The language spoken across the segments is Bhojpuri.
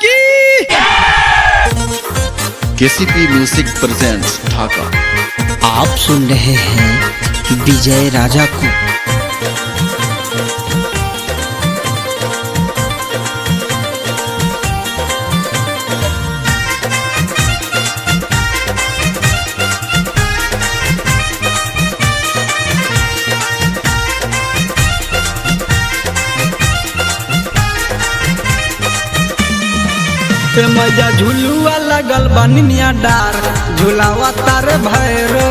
की। केसीपी म्यूजिक प्रेजेंट्स ढाका। आप सुन रहे हैं विजय राजा को। मैया झुलुआ लगल बनिया डार झुलावा तारे भैरो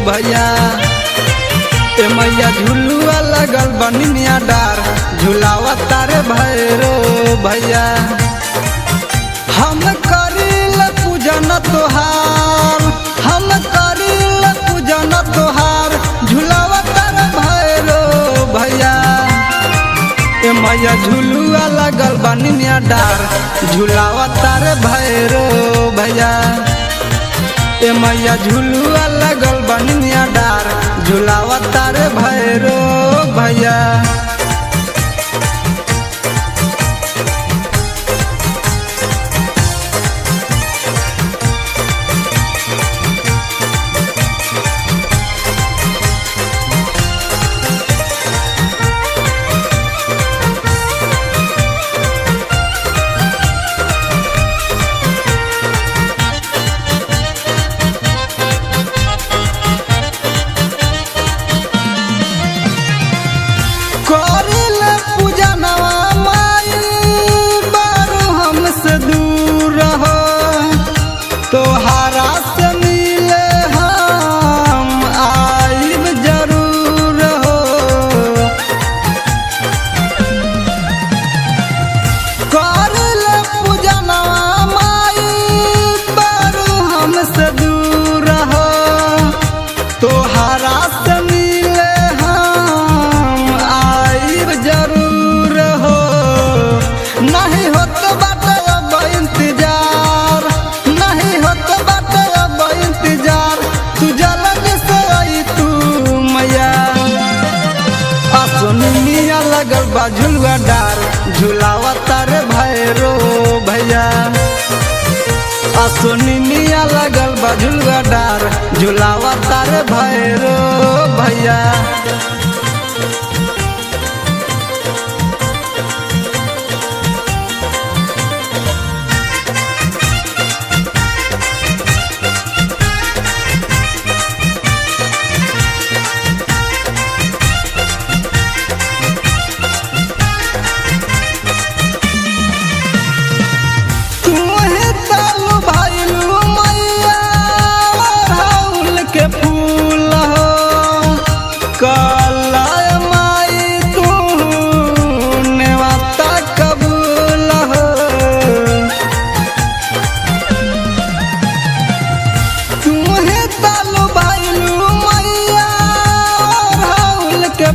भैया। मैया झुलुआ लगल बनिया डार झुलावा तारे भैरो भैया। हम करील पूजन तोहार, हम करील पूजन तोहार झुलावा तारे भैरो भैया। मैया झुलुआ लगल बनिया डार झुलावा तारे भैरो भैया। मैया झुलुआ लगल बनिया डार झुलावा तारे भैरो भैया। तोहारा से मिले हम आइब जरूर हो। करल पूजना माई बारू हमसे दूर हो। तोहारा से मिले हम आइब जरूर हो। नहीं होत बाटे अब इंतजार, नहीं होत बाटे अब इंतजार तू जल्द से आई तू मैया। असनिया लगल बा झुलुआ डार झुलावा तारे भैरो भैया। असनिया लगल बा झुलुआ डार झुलावा तारे भैरो भैया।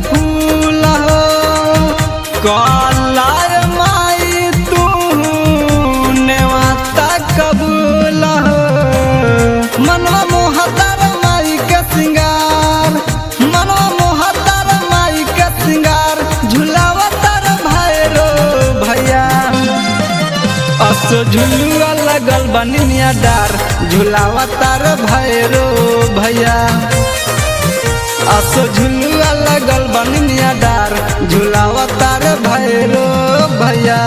फूल हो कलाय माई तू नेवाता कबूल हो। मनवा मोहतार माई के सिंगार, मनवा मोहतार माई के सिंगार झुलावा तार भैरो भैया। असो झुलुआ लगल बनिया डार झुलावा तार भैरो भैया। असो झुलुआ लगल बनिया डार झुलावा तारे भैरो भैया।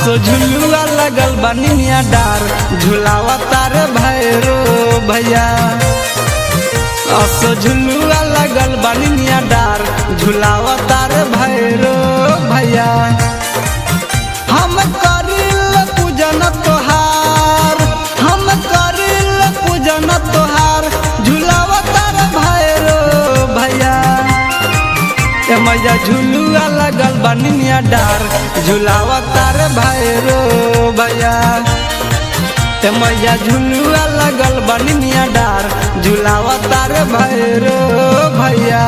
असो झुलुआ लगल बनिया डार झुलावा तार भैरो भैया असो झुलुआ लगल बनिया डार झुलावा तार भैरो भैया हम करिल पूजन तोहार हम करिल पूजन तोहार झुलावा तार भैरो भैया मैया झुलुआ लगल बनिया डार झुलावा तार भैरो भैया मैया झुलुआ लगल बनिया डार झुलावा तार भैरो भैया।